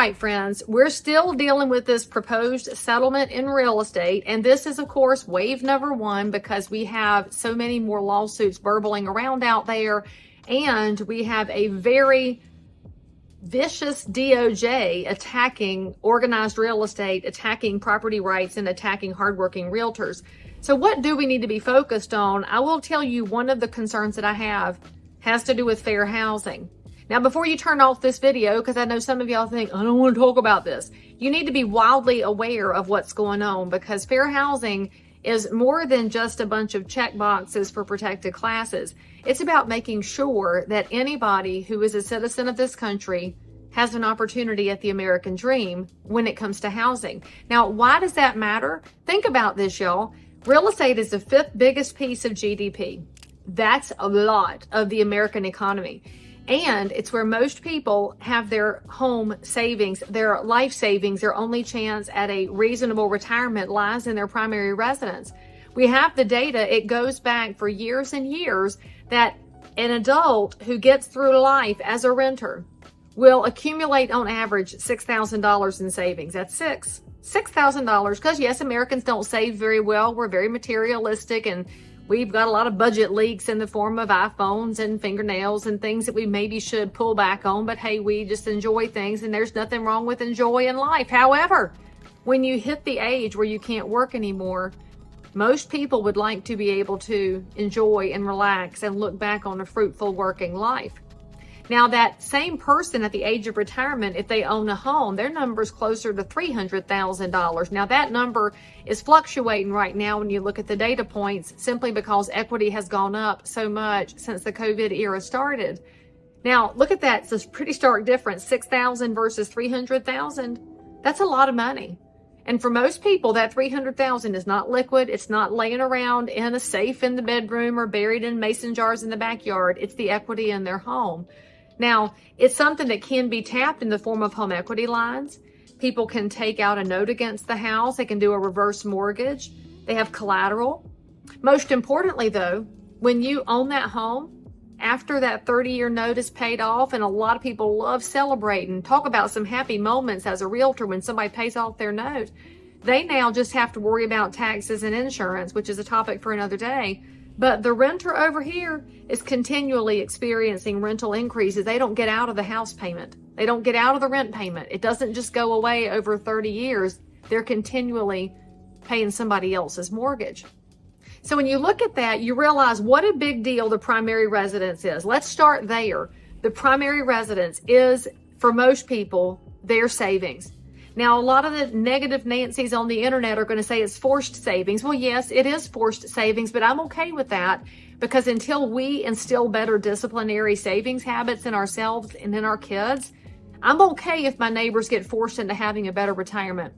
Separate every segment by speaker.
Speaker 1: right, friends, we're still dealing with this proposed settlement in real estate. And this is, of course, wave number one because we have so many more lawsuits burbling around out there. And we have a very vicious DOJ attacking organized real estate, attacking property rights, and attacking hardworking realtors. So what do we need to be focused on? I will tell you one of the concerns that I have has to do with fair housing. Now, before you turn off this video, because I know some of y'all think, I don't want to talk about this, you need to be wildly aware of what's going on, because fair housing is more than just a bunch of check boxes for protected classes. It's about making sure that anybody who is a citizen of this country has an opportunity at the American dream when it comes to housing. Now, why does that matter? Think about this, y'all. Real estate is the 5th biggest piece of GDP. That's a lot of the American economy. And it's where most people have their home savings, their life savings. Their only chance at a reasonable retirement lies in their primary residence. We have the data. It goes back for years and years that an adult who gets through life as a renter will accumulate on average $6,000 in savings. That's $6,000, because yes, Americans don't save very well. We're very materialistic, and we've got a lot of budget leaks in the form of iPhones and fingernails and things that we maybe should pull back on. But hey, we just enjoy things, and there's nothing wrong with enjoying life. However, when you hit the age where you can't work anymore, most people would like to be able to enjoy and relax and look back on a fruitful working life. Now, that same person at the age of retirement, if they own a home, their number is closer to $300,000. Now, that number is fluctuating right now when you look at the data points, simply because equity has gone up so much since the COVID era started. Now, look at that. It's a pretty stark difference. 6,000 versus 300,000. That's a lot of money. And for most people, that 300,000 is not liquid. It's not laying around in a safe in the bedroom or buried in mason jars in the backyard. It's the equity in their home. Now, it's something that can be tapped in the form of home equity lines. People can take out a note against the house. They can do a reverse mortgage. They have collateral. Most importantly, though, when you own that home, after that 30-year note is paid off, and a lot of people love celebrating, talk about some happy moments as a realtor when somebody pays off their note, they now just have to worry about taxes and insurance, which is a topic for another day. But the renter over here is continually experiencing rental increases. They don't get out of the house payment. They don't get out of the rent payment. It doesn't just go away over 30 years. They're continually paying somebody else's mortgage. So when you look at that, you realize what a big deal the primary residence is. Let's start there. The primary residence is, for most people, their savings. Now, a lot of the negative Nancys on the internet are going to say it's forced savings. Well, yes, it is forced savings, but I'm okay with that, because until we instill better disciplinary savings habits in ourselves and in our kids, I'm okay if my neighbors get forced into having a better retirement,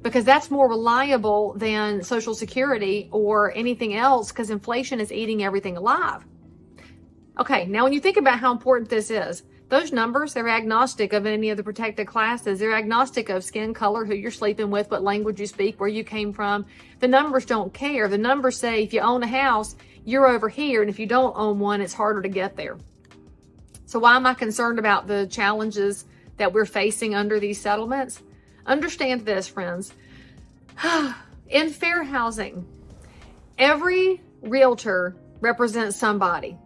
Speaker 1: because that's more reliable than Social Security or anything else, because inflation is eating everything alive. Okay, now when you think about how important this is, those numbers, they're agnostic of any of the protected classes. They're agnostic of skin color, who you're sleeping with, what language you speak, where you came from. The numbers don't care. The numbers say if you own a house, you're over here, and if you don't own one, it's harder to get there. So why am I concerned about the challenges that we're facing under these settlements? Understand this, friends. In fair housing, every realtor represents somebody,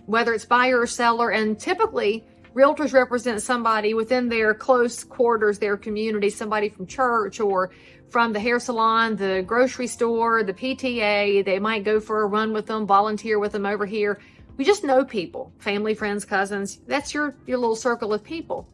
Speaker 1: whether it's buyer or seller, and typically realtors represent somebody within their close quarters, their community, somebody from church or from the hair salon, the grocery store, the PTA. They might go for a run with them, volunteer with them over here. We just know people, family, friends, cousins. That's your little circle of people.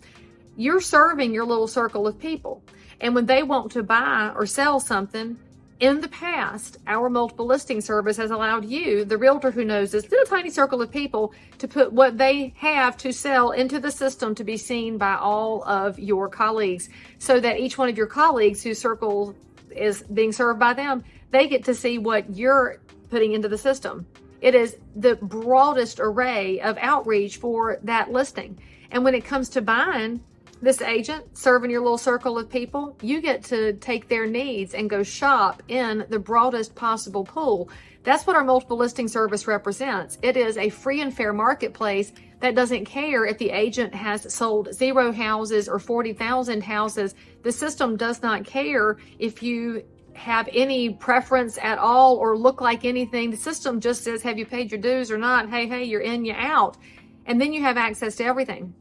Speaker 1: You're serving your little circle of people. And when they want to buy or sell something, in the past, our multiple listing service has allowed you, the realtor who knows this little tiny circle of people, to put what they have to sell into the system to be seen by all of your colleagues, so that each one of your colleagues whose circle is being served by them, they get to see what you're putting into the system. It is the broadest array of outreach for that listing. And when it comes to buying, this agent serving your little circle of people, you get to take their needs and go shop in the broadest possible pool. That's what our multiple listing service represents. It is a free and fair marketplace that doesn't care if the agent has sold 0 houses or 40,000 houses. The system does not care if you have any preference at all or look like anything. The system just says, have you paid your dues or not? Hey, you're in, you're out. And then you have access to everything.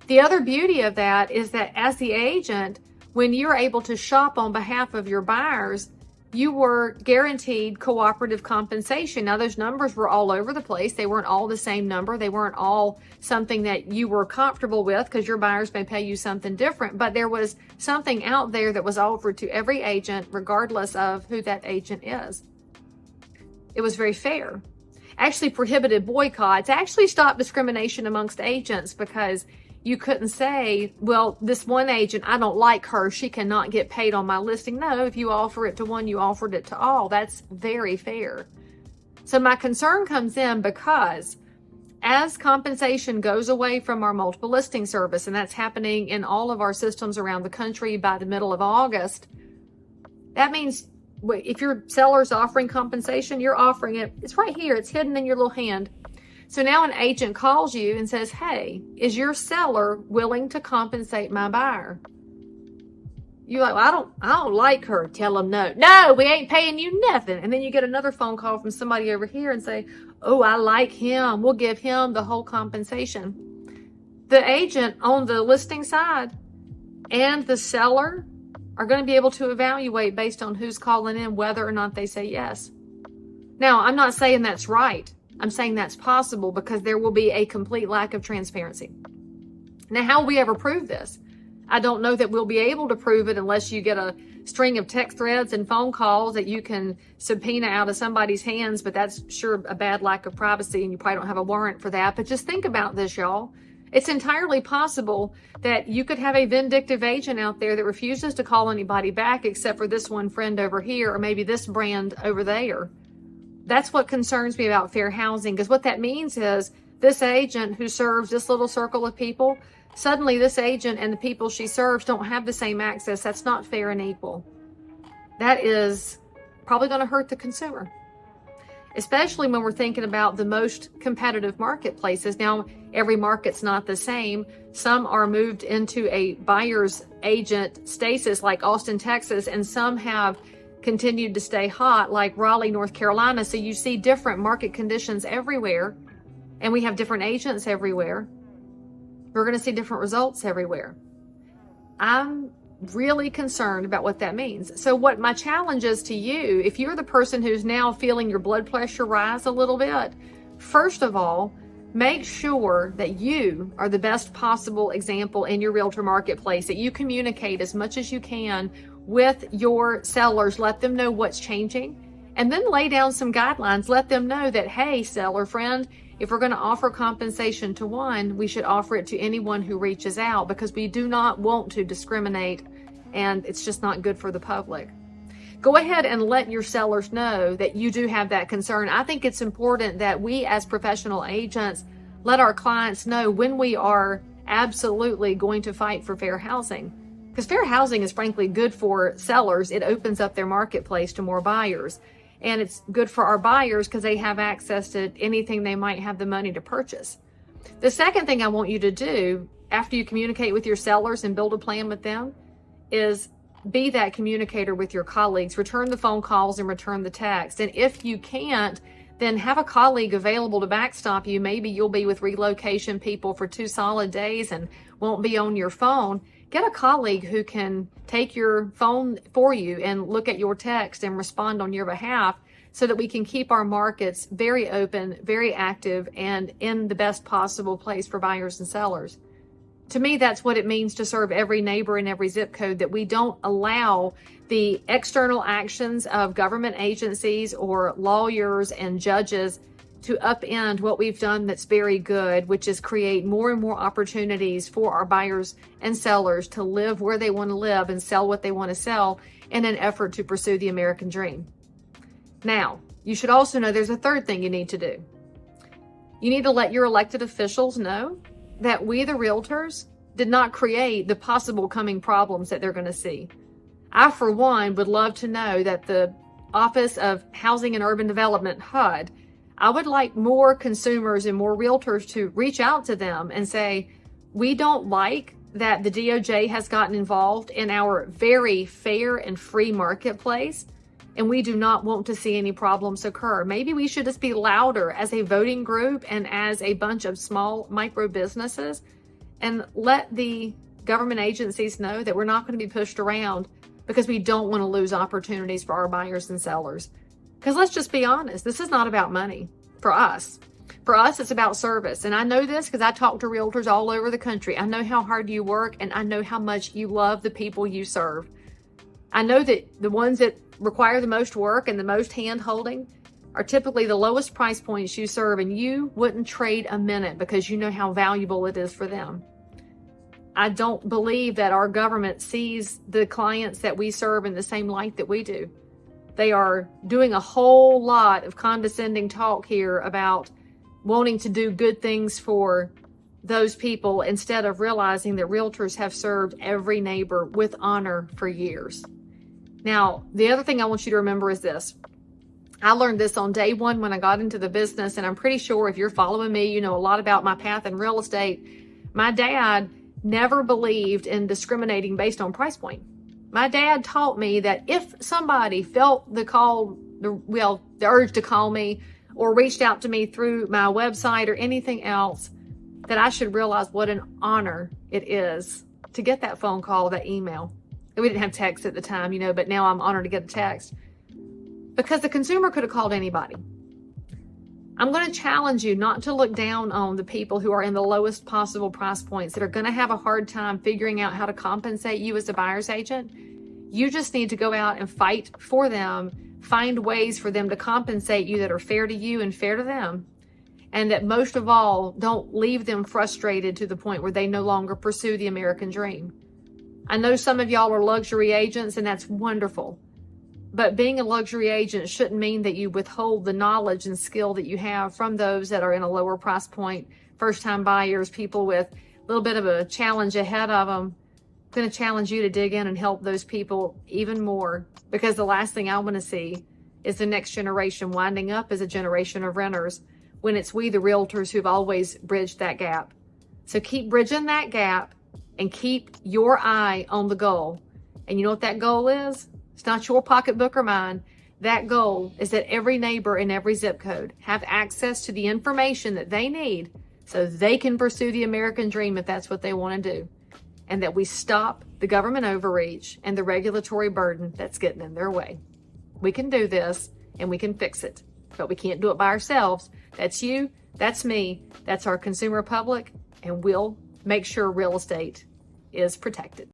Speaker 1: The other beauty of that is that as the agent, when you're able to shop on behalf of your buyers, you were guaranteed cooperative compensation. Now, those numbers were all over the place. They weren't all the same number. They weren't all something that you were comfortable with, because your buyers may pay you something different. But there was something out there that was offered to every agent, regardless of who that agent is. It was very fair. Actually prohibited boycotts, actually stopped discrimination amongst agents, because you couldn't say, well, this one agent, I don't like her, she cannot get paid on my listing. No, if you offer it to one, you offered it to all. That's very fair. So my concern comes in because as compensation goes away from our multiple listing service, and that's happening in all of our systems around the country by the middle of August, that means if your seller's offering compensation, you're offering it. It's right here. It's hidden in your little hand. So now an agent calls you and says, hey, is your seller willing to compensate my buyer? You're like, well, I don't like her. Tell them no. No, we ain't paying you nothing. And then you get another phone call from somebody over here and say, oh, I like him. We'll give him the whole compensation. The agent on the listing side and the seller are going to be able to evaluate based on who's calling in, whether or not they say yes. Now, I'm not saying that's right. I'm saying that's possible, because there will be a complete lack of transparency. Now, how will we ever prove this? I don't know that we'll be able to prove it unless you get a string of text threads and phone calls that you can subpoena out of somebody's hands, but that's sure a bad lack of privacy, and you probably don't have a warrant for that. But just think about this, y'all. It's entirely possible that you could have a vindictive agent out there that refuses to call anybody back except for this one friend over here, or maybe this brand over there. That's what concerns me about fair housing, because what that means is this agent who serves this little circle of people, suddenly this agent and the people she serves don't have the same access. That's not fair and equal. That is probably going to hurt the consumer, especially when we're thinking about the most competitive marketplaces. Now, every market's not the same. Some are moved into a buyer's agent stasis like Austin, Texas, and some have continued to stay hot like Raleigh, North Carolina. So you see different market conditions everywhere, and we have different agents everywhere. We're going to see different results everywhere. I'm really concerned about what that means. So what my challenge is to you, if you're the person who's now feeling your blood pressure rise a little bit, first of all, make sure that you are the best possible example in your realtor marketplace, that you communicate as much as you can with your sellers. Let them know what's changing, and then lay down some guidelines. Let them know that, hey, seller friend, if we're going to offer compensation to one, we should offer it to anyone who reaches out, because we do not want to discriminate, and it's just not good for the public. Go ahead and let your sellers know that you do have that concern. I think it's important that we as professional agents let our clients know when we are absolutely going to fight for fair housing. Because fair housing is frankly good for sellers. It opens up their marketplace to more buyers. And it's good for our buyers because they have access to anything they might have the money to purchase. The second thing I want you to do after you communicate with your sellers and build a plan with them is be that communicator with your colleagues. Return the phone calls and return the text. And if you can't, then have a colleague available to backstop you. Maybe you'll be with relocation people for 2 solid days and won't be on your phone. Get a colleague who can take your phone for you and look at your text and respond on your behalf, so that we can keep our markets very open, very active, and in the best possible place for buyers and sellers. To me, that's what it means to serve every neighbor in every zip code, that we don't allow the external actions of government agencies or lawyers and judges to upend what we've done that's very good, which is create more and more opportunities for our buyers and sellers to live where they want to live and sell what they want to sell in an effort to pursue the American dream. Now, you should also know there's a third thing you need to do. You need to let your elected officials know that we, the realtors, did not create the possible coming problems that they're going to see. I, for one, would love to know that the Office of Housing and Urban Development, HUD, I would like more consumers and more realtors to reach out to them and say, we don't like that the DOJ has gotten involved in our very fair and free marketplace, and we do not want to see any problems occur. Maybe we should just be louder as a voting group and as a bunch of small micro businesses and let the government agencies know that we're not going to be pushed around because we don't want to lose opportunities for our buyers and sellers. Because let's just be honest, this is not about money for us. For us, it's about service. And I know this because I talk to realtors all over the country. I know how hard you work, and I know how much you love the people you serve. I know that the ones that require the most work and the most hand holding are typically the lowest price points you serve, and you wouldn't trade a minute because you know how valuable it is for them. I don't believe that our government sees the clients that we serve in the same light that we do. They are doing a whole lot of condescending talk here about wanting to do good things for those people instead of realizing that realtors have served every neighbor with honor for years. Now, the other thing I want you to remember is this. I learned this on day one when I got into the business, and I'm pretty sure if you're following me, you know a lot about my path in real estate. My dad never believed in discriminating based on price point. My dad taught me that if somebody felt the urge to call me or reached out to me through my website or anything else, that I should realize what an honor it is to get that phone call, that email. And we didn't have text at the time, you know, but now I'm honored to get a text because the consumer could have called anybody. I'm going to challenge you not to look down on the people who are in the lowest possible price points that are going to have a hard time figuring out how to compensate you as a buyer's agent. You just need to go out and fight for them, find ways for them to compensate you that are fair to you and fair to them. And that most of all, don't leave them frustrated to the point where they no longer pursue the American dream. I know some of y'all are luxury agents, and that's wonderful. But being a luxury agent shouldn't mean that you withhold the knowledge and skill that you have from those that are in a lower price point, first-time buyers, people with a little bit of a challenge ahead of them. I'm going to challenge you to dig in and help those people even more, because the last thing I want to see is the next generation winding up as a generation of renters when it's we, the realtors, who've always bridged that gap. So keep bridging that gap and keep your eye on the goal. And you know what that goal is? It's not your pocketbook or mine. That goal is that every neighbor in every zip code have access to the information that they need so they can pursue the American dream if that's what they want to do. And that we stop the government overreach and the regulatory burden that's getting in their way. We can do this and we can fix it, but we can't do it by ourselves. That's you, that's me, that's our consumer public, and we'll make sure real estate is protected.